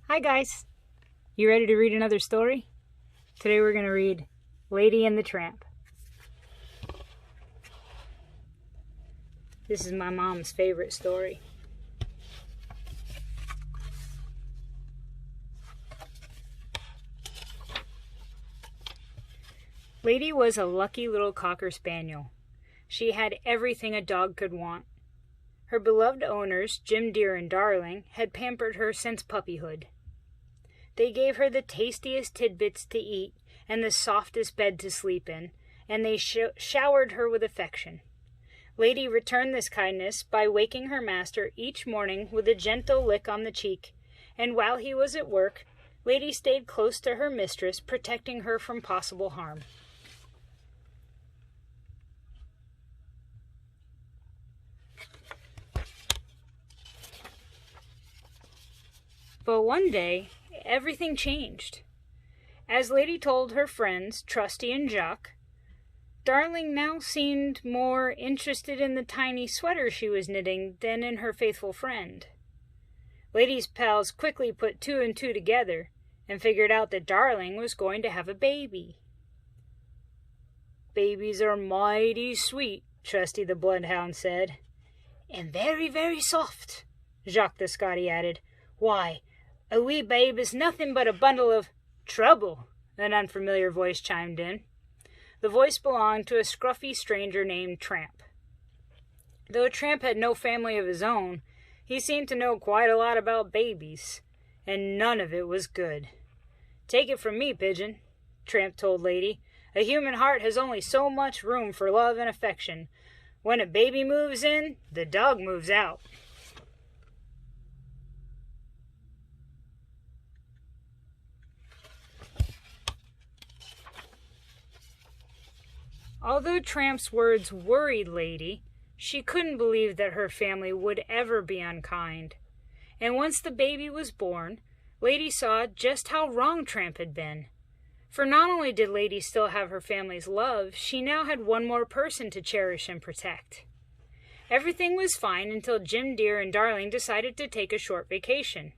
Hi guys, you ready to read another story? Today we're going to read Lady and the Tramp. This is my mom's favorite story. Lady was a lucky little cocker spaniel. She had everything a dog could want. Her beloved owners, Jim Dear and Darling, had pampered her since puppyhood. They gave her the tastiest tidbits to eat and the softest bed to sleep in, and they showered her with affection. Lady returned this kindness by waking her master each morning with a gentle lick on the cheek, and while he was at work, Lady stayed close to her mistress, protecting her from possible harm. But one day, everything changed. As Lady told her friends, Trusty and Jacques, Darling now seemed more interested in the tiny sweater she was knitting than in her faithful friend. Lady's pals quickly put two and two together and figured out that Darling was going to have a baby. "Babies are mighty sweet," Trusty the bloodhound said. "And very, very soft," Jacques the Scotty added. "Why, a wee babe is nothing but a bundle of trouble," an unfamiliar voice chimed in. The voice belonged to a scruffy stranger named Tramp. Though Tramp had no family of his own, he seemed to know quite a lot about babies, and none of it was good. "Take it from me, Pigeon," Tramp told Lady. "A human heart has only so much room for love and affection. When a baby moves in, the dog moves out." Although Tramp's words worried Lady, she couldn't believe that her family would ever be unkind. And once the baby was born, Lady saw just how wrong Tramp had been. For not only did Lady still have her family's love, she now had one more person to cherish and protect. Everything was fine until Jim Dear and Darling decided to take a short vacation.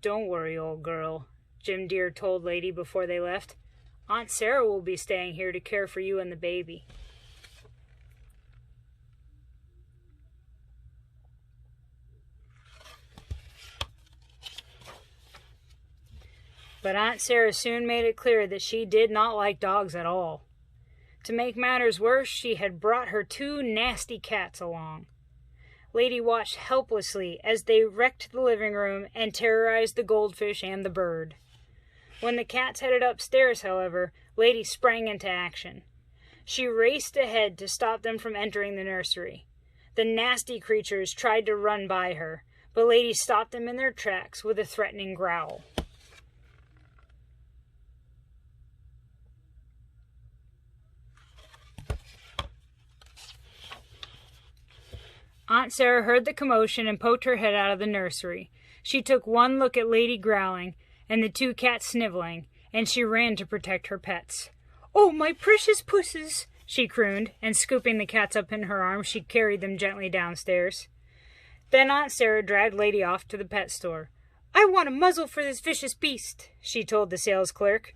"Don't worry, old girl," Jim Dear told Lady before they left. "Aunt Sarah will be staying here to care for you and the baby." But Aunt Sarah soon made it clear that she did not like dogs at all. To make matters worse, she had brought her two nasty cats along. Lady watched helplessly as they wrecked the living room and terrorized the goldfish and the bird. When the cats headed upstairs, however, Lady sprang into action. She raced ahead to stop them from entering the nursery. The nasty creatures tried to run by her, but Lady stopped them in their tracks with a threatening growl. Aunt Sarah heard the commotion and poked her head out of the nursery. She took one look at Lady growling and the two cats sniveling, and she ran to protect her pets. "Oh, my precious pusses," she crooned, and scooping the cats up in her arms, she carried them gently downstairs. Then Aunt Sarah dragged Lady off to the pet store. "I want a muzzle for this vicious beast," she told the sales clerk.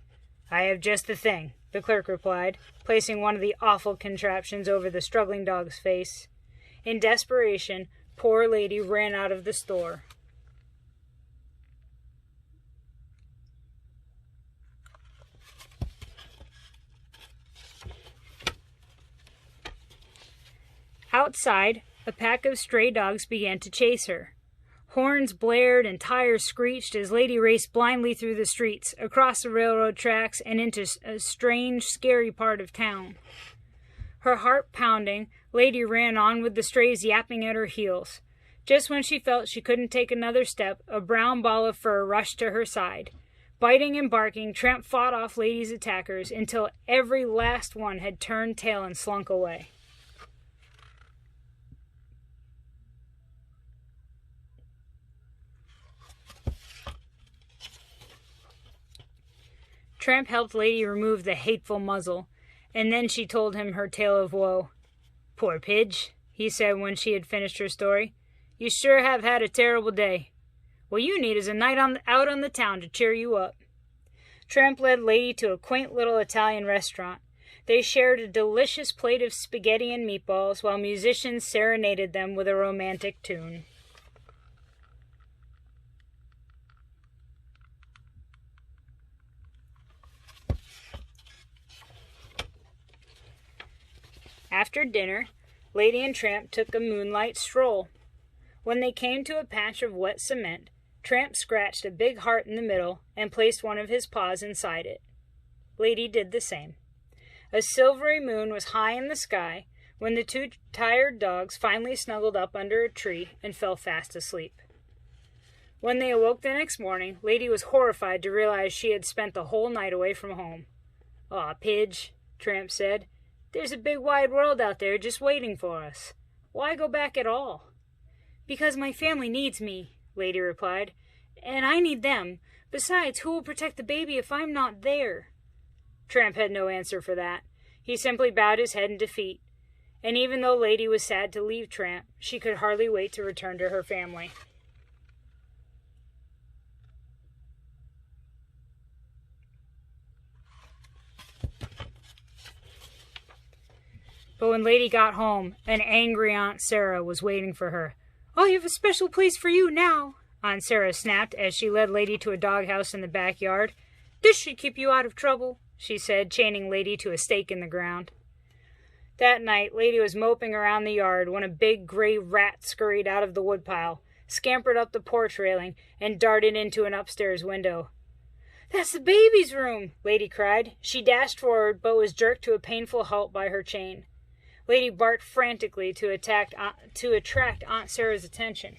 "I have just the thing," the clerk replied, placing one of the awful contraptions over the struggling dog's face. In desperation, poor Lady ran out of the store. Outside, a pack of stray dogs began to chase her. Horns blared and tires screeched as Lady raced blindly through the streets, across the railroad tracks, and into a strange, scary part of town. Her heart pounding, Lady ran on with the strays yapping at her heels. Just when she felt she couldn't take another step, a brown ball of fur rushed to her side. Biting and barking, Tramp fought off Lady's attackers until every last one had turned tail and slunk away. Tramp helped Lady remove the hateful muzzle, and then she told him her tale of woe. "Poor Pidge," he said when she had finished her story. "You sure have had a terrible day. What you need is a night out on the town to cheer you up. Tramp led Lady to a quaint little Italian restaurant. They shared a delicious plate of spaghetti and meatballs while musicians serenaded them with a romantic tune. After dinner, Lady and Tramp took a moonlight stroll. When they came to a patch of wet cement, Tramp scratched a big heart in the middle and placed one of his paws inside it. Lady did the same. A silvery moon was high in the sky when the two tired dogs finally snuggled up under a tree and fell fast asleep. When they awoke the next morning, Lady was horrified to realize she had spent the whole night away from home. "Aw, Pidge," Tramp said, "there's a big wide world out there just waiting for us. Why go back at all?" "Because my family needs me," Lady replied, "and I need them. Besides, who will protect the baby if I'm not there?" Tramp had no answer for that. He simply bowed his head in defeat. And even though Lady was sad to leave Tramp, she could hardly wait to return to her family. But when Lady got home, an angry Aunt Sarah was waiting for her. "I have a special place for you now," Aunt Sarah snapped as she led Lady to a doghouse in the backyard. "This should keep you out of trouble," she said, chaining Lady to a stake in the ground. That night, Lady was moping around the yard when a big gray rat scurried out of the woodpile, scampered up the porch railing, and darted into an upstairs window. "That's the baby's room!" Lady cried. She dashed forward, but was jerked to a painful halt by her chain. Lady barked frantically to attract Aunt Sarah's attention.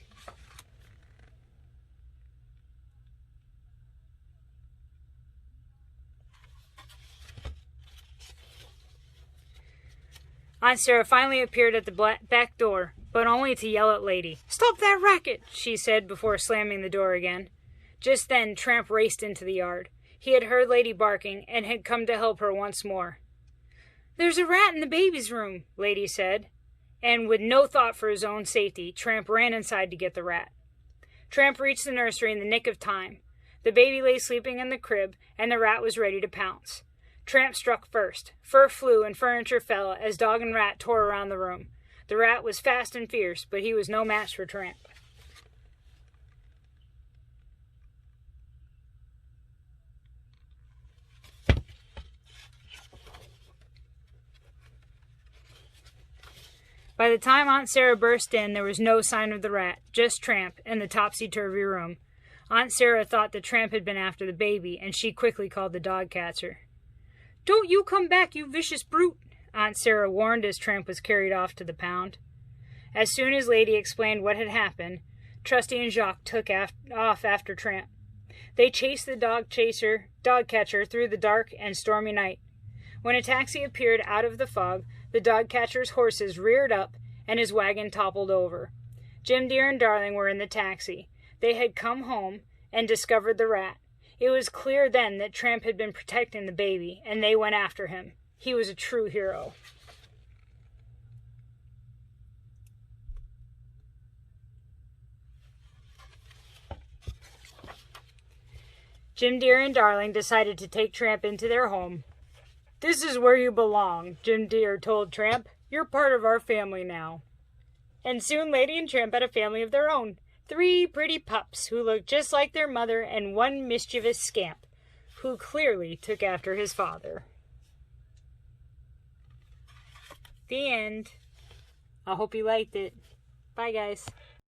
Aunt Sarah finally appeared at the back door, but only to yell at Lady. "Stop that racket!" she said before slamming the door again. Just then, Tramp raced into the yard. He had heard Lady barking and had come to help her once more. "There's a rat in the baby's room," Lady said. And with no thought for his own safety, Tramp ran inside to get the rat. Tramp reached the nursery in the nick of time. The baby lay sleeping in the crib, and the rat was ready to pounce. Tramp struck first. Fur flew and furniture fell as dog and rat tore around the room. The rat was fast and fierce, but he was no match for Tramp. By the time Aunt Sarah burst in, there was no sign of the rat, just Tramp and the topsy-turvy room. Aunt Sarah thought that Tramp had been after the baby, and she quickly called the dog catcher. "Don't you come back, you vicious brute," Aunt Sarah warned as Tramp was carried off to the pound. As soon as Lady explained what had happened, Trusty and Jacques took off after Tramp. They chased the dog catcher through the dark and stormy night. When a taxi appeared out of the fog, the dog catcher's horses reared up and his wagon toppled over. Jim Dear and Darling were in the taxi. They had come home and discovered the rat. It was clear then that Tramp had been protecting the baby, and they went after him. He was a true hero. Jim Dear and Darling decided to take Tramp into their home. "This is where you belong," Jim Dear told Tramp. "You're part of our family now." And soon Lady and Tramp had a family of their own. 3 pretty pups who looked just like their mother and 1 mischievous scamp who clearly took after his father. The end. I hope you liked it. Bye, guys.